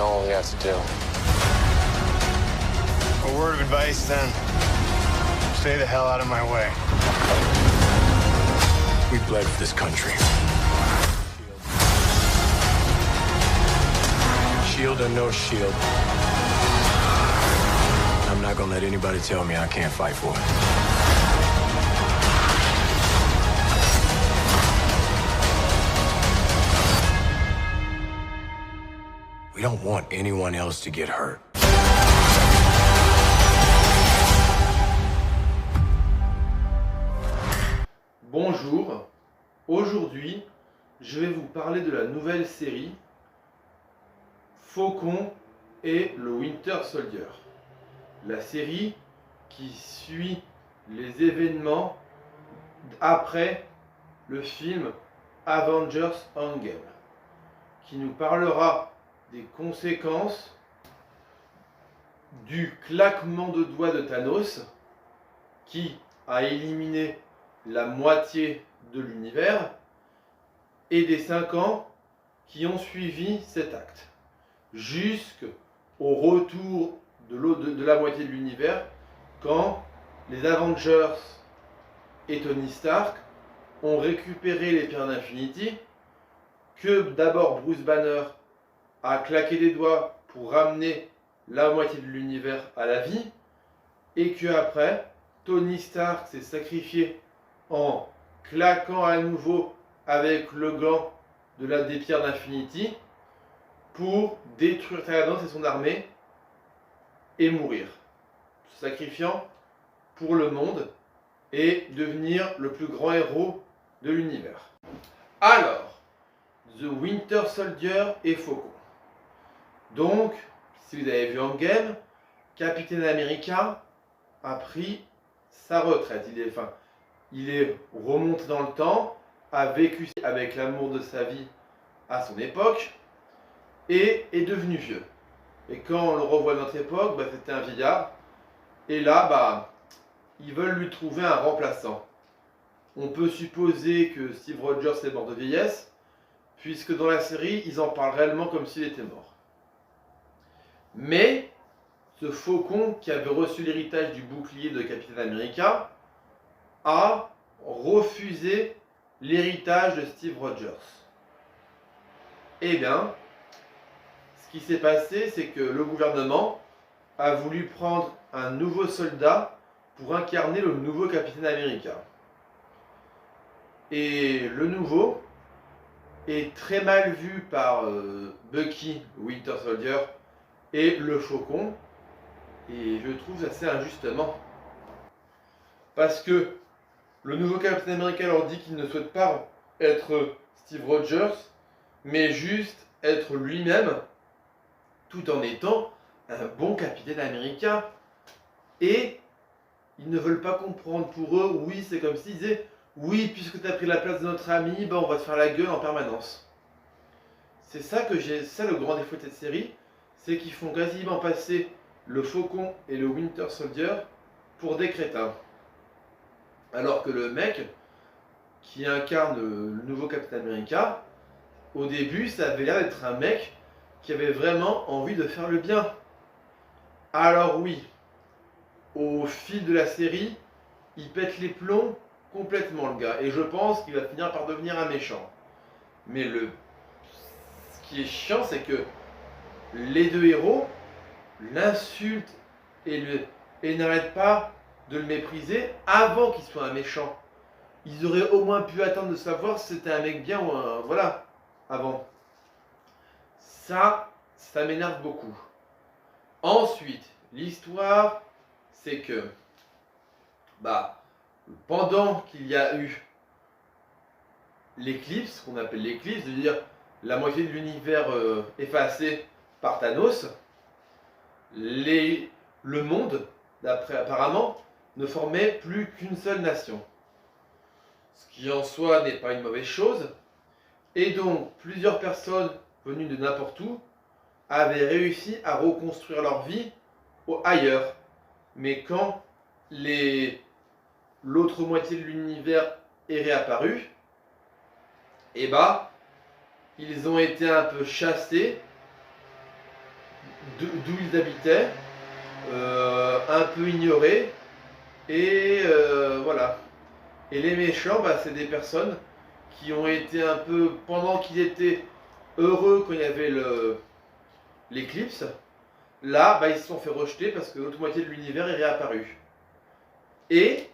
know what we have to do. A word of advice, then. Stay the hell out of my way. We bled for this country. Shield or no shield, I'm not gonna let anybody tell me I can't fight for it. We don't want anyone else to get hurt. Bonjour, aujourd'hui je vais vous parler de la nouvelle série Faucon et le Winter Soldier. La série qui suit les événements après le film Avengers Endgame, qui nous parlera des conséquences du claquement de doigts de Thanos qui a éliminé la moitié de l'univers et des 5 ans qui ont suivi cet acte, jusqu'au retour de la moitié de l'univers, quand les Avengers et Tony Stark ont récupéré les pierres d'Infinity, que d'abord Bruce Banner a claqué des doigts pour ramener la moitié de l'univers à la vie, et que après Tony Stark s'est sacrifié en claquant à nouveau avec le gant des pierres d'Infinity pour détruire Thanos et son armée et mourir, se sacrifiant pour le monde et devenir le plus grand héros de l'univers. Alors, The Winter Soldier et Faucon. Donc, si vous avez vu Endgame, Captain America a pris sa retraite. Il est remonté dans le temps, a vécu avec l'amour de sa vie à son époque et est devenu vieux. Et quand on le revoit à notre époque, c'était un vieillard. Et là, ils veulent lui trouver un remplaçant. On peut supposer que Steve Rogers est mort de vieillesse, puisque dans la série, ils en parlent réellement comme s'il était mort. Mais ce Faucon, qui avait reçu l'héritage du bouclier de Captain America, a refusé l'héritage de Steve Rogers. Eh bien, ce qui s'est passé, c'est que le gouvernement a voulu prendre un nouveau soldat pour incarner le nouveau Captain America. Et le nouveau est très mal vu par Bucky, Winter Soldier, et le Faucon, et je trouve assez injustement. Parce que le nouveau Captain America leur dit qu'il ne souhaite pas être Steve Rogers, mais juste être lui-même, tout en étant un bon Capitaine America. Et ils ne veulent pas comprendre. Pour eux, oui, c'est comme s'ils disaient oui, puisque tu as pris la place de notre ami, on va te faire la gueule en permanence. C'est ça le grand défaut de cette série, c'est qu'ils font quasiment passer le Faucon et le Winter Soldier pour des crétins. Alors que le mec qui incarne le nouveau Captain America, au début, ça avait l'air d'être un mec qui avait vraiment envie de faire le bien. Alors oui, au fil de la série, il pète les plombs complètement, le gars. Et je pense qu'il va finir par devenir un méchant. Mais ce qui est chiant, c'est que les deux héros l'insultent et n'arrêtent pas de le mépriser avant qu'il soit un méchant. Ils auraient au moins pu attendre de savoir si c'était un mec bien ou un... Voilà, avant. Ça m'énerve beaucoup. Ensuite, l'histoire, c'est que pendant qu'il y a eu l'éclipse, qu'on appelle l'éclipse, c'est-à-dire la moitié de l'univers effacé par Thanos, le monde, apparemment, ne formait plus qu'une seule nation. Ce qui en soi n'est pas une mauvaise chose. Et donc, plusieurs personnes venues de n'importe où avaient réussi à reconstruire leur vie ailleurs. Mais quand l'autre moitié de l'univers est réapparue, ils ont été un peu chassés ils habitaient, un peu ignorés, et voilà. Et les méchants, bah, c'est des personnes qui ont été un peu, pendant qu'ils étaient heureux quand il y avait l'éclipse, là, bah, ils se sont fait rejeter parce que l'autre moitié de l'univers est réapparu. Et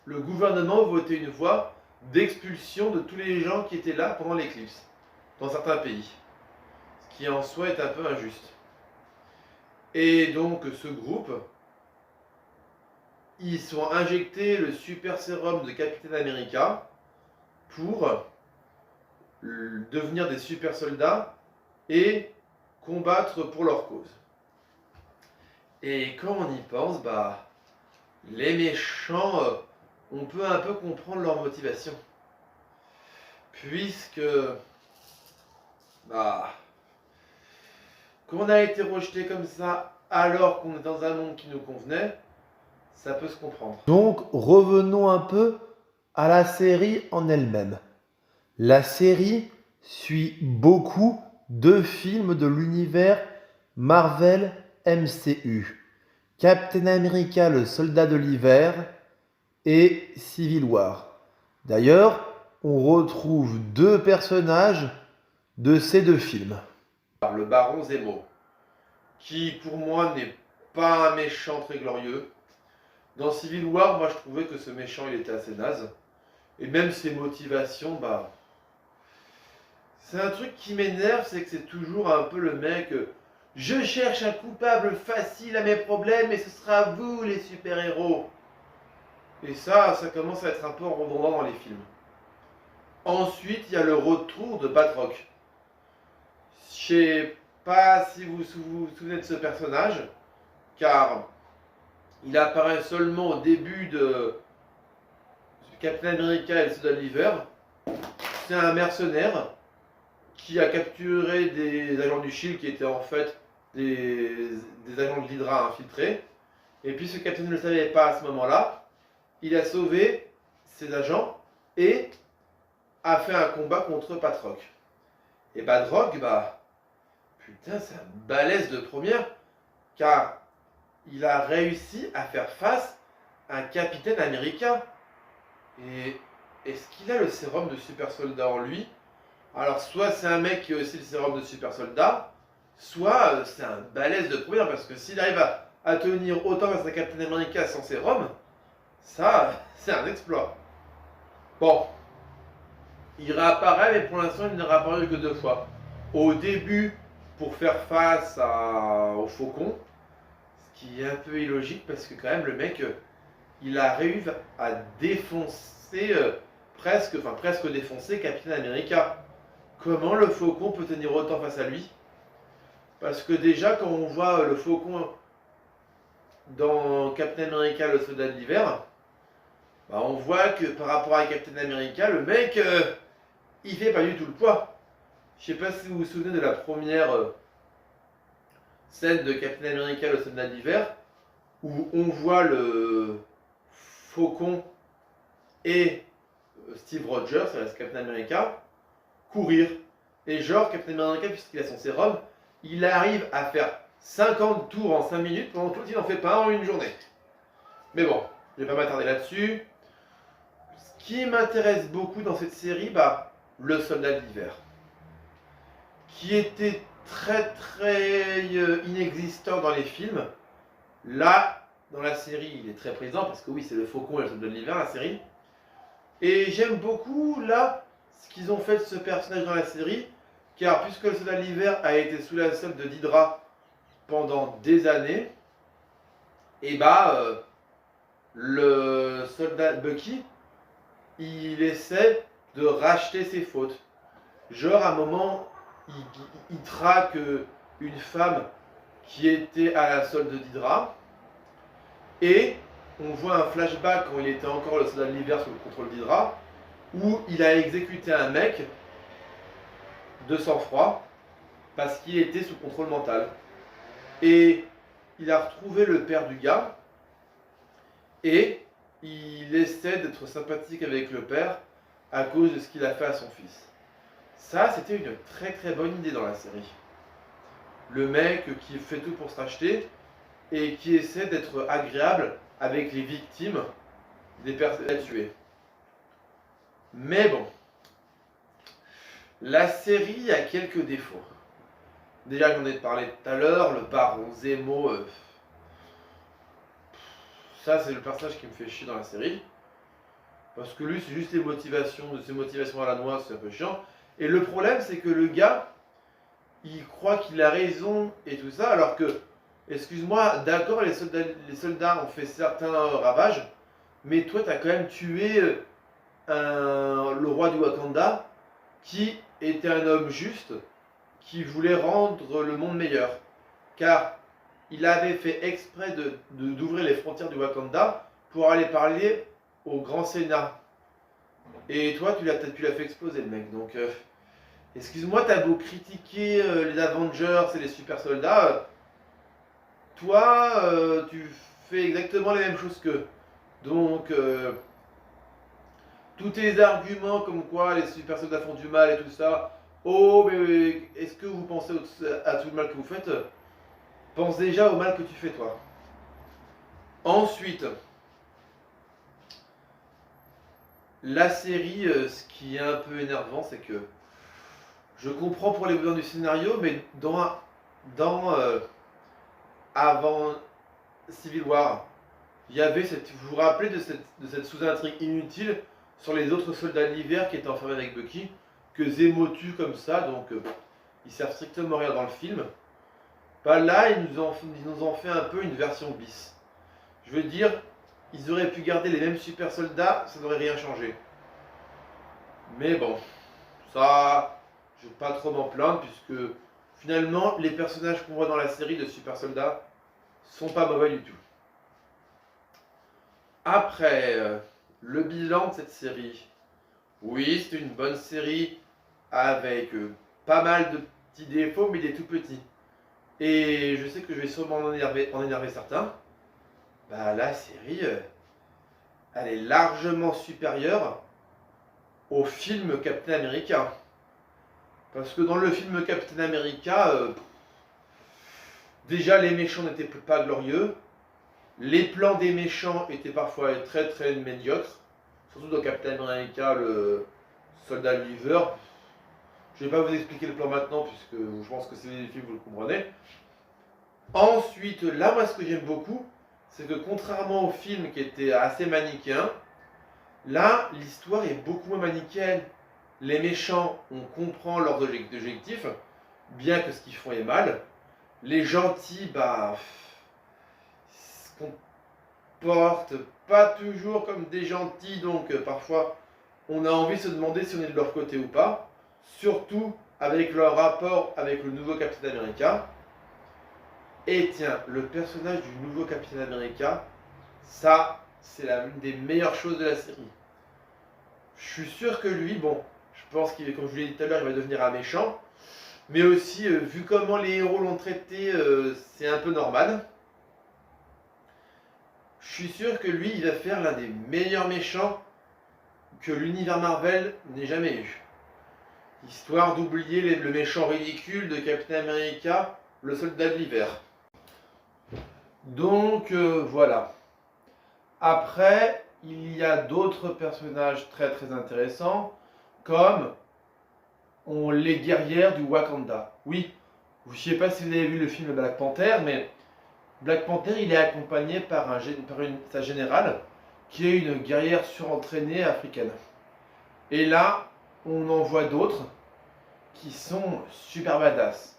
le gouvernement a voté une voie d'expulsion de tous les gens qui étaient là pendant l'éclipse, dans certains pays. Ce qui en soi est un peu injuste. Et donc ce groupe, ils sont injectés le super sérum de Capitaine America pour devenir des super soldats et combattre pour leur cause. Et quand on y pense, bah, les méchants, on peut un peu comprendre leur motivation. Puisque, bah, quand on a été rejeté comme ça alors qu'on est dans un monde qui nous convenait, ça peut se comprendre. Donc revenons un peu à la série en elle-même. La série suit beaucoup de films de l'univers Marvel MCU. Captain America, le soldat de l'hiver et Civil War. D'ailleurs, on retrouve deux personnages de ces deux films. Le baron Zemo, qui pour moi n'est pas un méchant très glorieux. Dans Civil War, moi je trouvais que ce méchant il était assez naze. Et même ses motivations, bah... C'est un truc qui m'énerve, c'est que c'est toujours un peu le mec... je cherche un coupable facile à mes problèmes et ce sera vous les super-héros. Et ça commence à être un peu redondant dans les films. Ensuite, il y a le retour de Batroc. Je sais pas si vous vous souvenez de ce personnage, car il apparaît seulement au début de Captain America et le soldat de l'hiver. C'est un mercenaire qui a capturé des agents du Shield qui étaient en fait des agents de l'Hydra infiltrés. Et puis ce Captain ne le savait pas à ce moment-là. Il a sauvé ses agents et a fait un combat contre Batroc. Et Batroc, bah, putain, c'est un balèze de première, car il a réussi à faire face à un Capitaine America. Et est-ce qu'il a le sérum de super soldat en lui? Alors soit c'est un mec qui a aussi le sérum de super soldat, soit c'est un balèze de première, parce que s'il arrive à tenir autant face à Captain America sans sérum, ça c'est un exploit. Bon, il réapparaît, mais pour l'instant il n'est réapparu que 2 fois. Au début, pour faire face au faucon, ce qui est un peu illogique, parce que quand même le mec, il arrive à défoncer, presque défoncer Captain America. Comment le faucon peut tenir autant face à lui? Parce que déjà, quand on voit le faucon dans Captain America, le soldat de l'hiver, bah on voit que par rapport à Captain America, le mec, il fait pas du tout le poids. Je sais pas si vous vous souvenez de la première scène de Captain America, le soldat de l'hiver, où on voit le faucon et Steve Rogers, ça reste Captain America, courir. Et genre, Captain America, puisqu'il a son sérum, il arrive à faire 50 tours en 5 minutes, pendant que l'autre il n'en fait pas en une journée. Mais bon, je vais pas m'attarder là-dessus. Ce qui m'intéresse beaucoup dans cette série, bah, le soldat de l'hiver, qui était très inexistant dans les films. Là, dans la série, il est très présent, parce que oui, c'est le faucon et le soldat de l'hiver, la série. Et j'aime beaucoup, là, ce qu'ils ont fait de ce personnage dans la série, car puisque le soldat de l'hiver a été sous la solde de d'Hydra pendant des années, et bah, le soldat Bucky, il essaie de racheter ses fautes. Genre, à un moment, il traque une femme qui était à la solde d'Hydra, et on voit un flashback quand il était encore le soldat de l'hiver sous le contrôle d'Hydra, où il a exécuté un mec de sang-froid parce qu'il était sous contrôle mental. Et il a retrouvé le père du gars et il essaie d'être sympathique avec le père à cause de ce qu'il a fait à son fils. Ça, c'était une très bonne idée dans la série. le mec qui fait tout pour se racheter et qui essaie d'être agréable avec les victimes des personnes à tuer. Mais bon, la série a quelques défauts. Déjà, j'en ai parlé tout à l'heure, le baron Zemo, ça c'est le personnage qui me fait chier dans la série. Parce que lui, c'est juste ses motivations à la noix, c'est un peu chiant. Et le problème, c'est que le gars, il croit qu'il a raison et tout ça, alors que, excuse-moi, d'accord, les soldats ont fait certains ravages, mais toi, t'as quand même tué le roi du Wakanda, qui était un homme juste, qui voulait rendre le monde meilleur. Car il avait fait exprès d'ouvrir les frontières du Wakanda pour aller parler au grand Sénat. Et toi, tu l'as fait exploser, le mec. Donc, excuse-moi, t'as beau critiquer les Avengers et les super soldats, toi, tu fais exactement les mêmes choses qu'eux. Donc, tous tes arguments comme quoi les super soldats font du mal et tout ça, oh, mais est-ce que vous pensez à tout le mal que vous faites? Pense déjà au mal que tu fais, toi. Ensuite, la série, ce qui est un peu énervant, c'est que je comprends pour les besoins du scénario, mais avant Civil War, il y avait vous vous rappelez de cette sous-intrigue inutile sur les autres soldats de l'hiver qui étaient enfermés avec Bucky, que Zemo tue comme ça, donc ils servent strictement rien dans le film. Bah là, ils nous ont fait un peu une version bis. Je veux dire, ils auraient pu garder les mêmes super soldats, ça n'aurait rien changé. Mais bon, ça, je ne vais pas trop m'en plaindre, puisque finalement, les personnages qu'on voit dans la série de super soldats sont pas mauvais du tout. Après, le bilan de cette série. Oui, c'est une bonne série avec pas mal de petits défauts, mais il est tout petit. Et je sais que je vais sûrement en énerver certains. Bah, la série, elle est largement supérieure au film Captain America. Parce que dans le film Captain America, déjà les méchants n'étaient pas glorieux. Les plans des méchants étaient parfois très très médiocres. Surtout dans Captain America, le soldat de l'hiver. Je ne vais pas vous expliquer le plan maintenant, puisque je pense que c'est les films, vous le comprenez. Ensuite, là, moi, ce que j'aime beaucoup, c'est que contrairement au film qui était assez manichéen, là, l'histoire est beaucoup moins manichéenne. Les méchants, on comprend leurs objectifs, bien que ce qu'ils font est mal. Les gentils, bah, se comportent pas toujours comme des gentils, donc parfois, on a envie de se demander si on est de leur côté ou pas. Surtout avec leur rapport avec le nouveau Captain America. Et tiens, le personnage du nouveau Captain America, ça, c'est l'une des meilleures choses de la série. Je suis sûr que lui, bon, je pense qu'il, comme je vous l'ai dit tout à l'heure, il va devenir un méchant. Mais aussi, vu comment les héros l'ont traité, c'est un peu normal. Je suis sûr que lui, il va faire l'un des meilleurs méchants que l'univers Marvel n'ait jamais eu. Histoire d'oublier le méchant ridicule de Captain America, le soldat de l'hiver. Donc voilà. Après, il y a d'autres personnages très très intéressants, comme les guerrières du Wakanda. Oui, je ne sais pas si vous avez vu le film Black Panther, mais Black Panther, il est accompagné par sa générale, qui est une guerrière surentraînée africaine. Et là, on en voit d'autres qui sont super badass.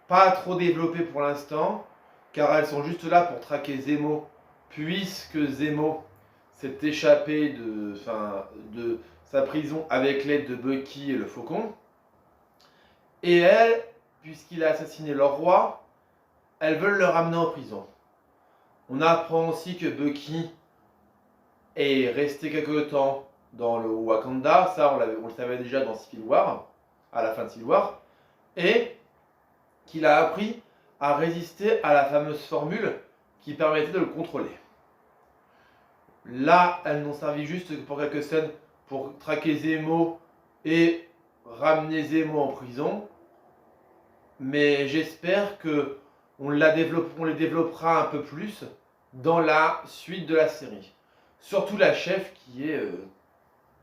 Pas trop développées pour l'instant, car elles sont juste là pour traquer Zemo, puisque Zemo s'est échappé de sa prison avec l'aide de Bucky et le Faucon. Et elles, puisqu'il a assassiné leur roi, elles veulent le ramener en prison. On apprend aussi que Bucky est resté quelque temps dans le Wakanda, ça on le savait déjà dans Civil War, à la fin de Civil War, et qu'il a appris à résister à la fameuse formule qui permettait de le contrôler. Là, elles n'ont servi juste pour quelques scènes pour traquer Zemo et ramener Zemo en prison. mais j'espère que on les développera un peu plus dans la suite de la série. Surtout la chef qui est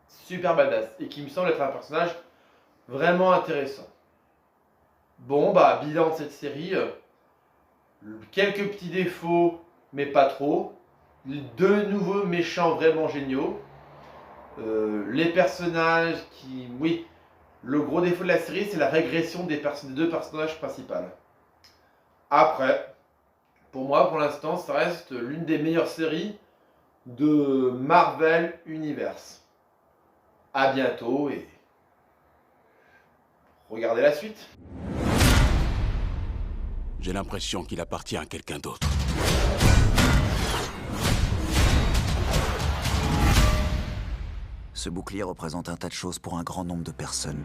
super badass et qui me semble être un personnage vraiment intéressant. Bon, bah, bilan de cette série, quelques petits défauts, mais pas trop. Deux nouveaux méchants vraiment géniaux. Les personnages qui... Oui, le gros défaut de la série, c'est la régression des deux personnages principaux. Après, pour moi, pour l'instant, ça reste l'une des meilleures séries de Marvel Universe. À bientôt et regardez la suite. J'ai l'impression qu'il appartient à quelqu'un d'autre. Ce bouclier représente un tas de choses pour un grand nombre de personnes.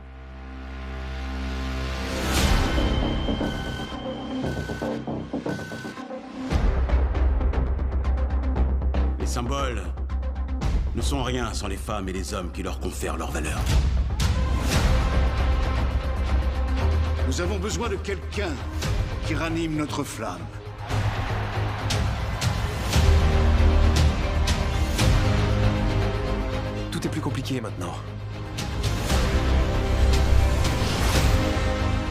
Les symboles ne sont rien sans les femmes et les hommes qui leur confèrent leur valeur. Nous avons besoin de quelqu'un qui ranime notre flamme. Tout est plus compliqué maintenant.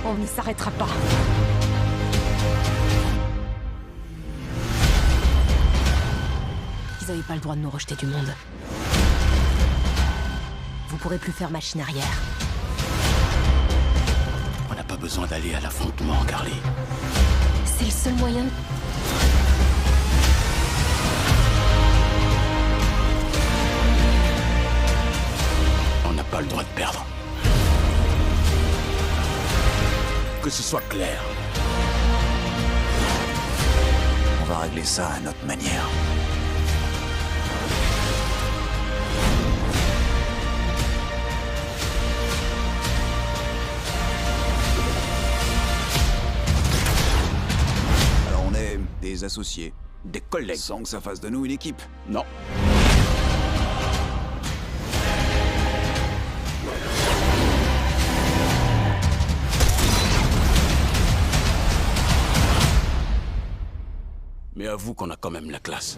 On ne s'arrêtera pas. Ils n'avaient pas le droit de nous rejeter du monde. Vous pourrez plus faire machine arrière. On n'a pas besoin d'aller à l'affrontement, Carly. C'est le seul moyen. On n'a pas le droit de perdre. Que ce soit clair. On va régler ça à notre manière. Alors on est des associés, Des collègues. sans que ça fasse de nous une équipe. Non. Mais avoue qu'on a quand même la classe.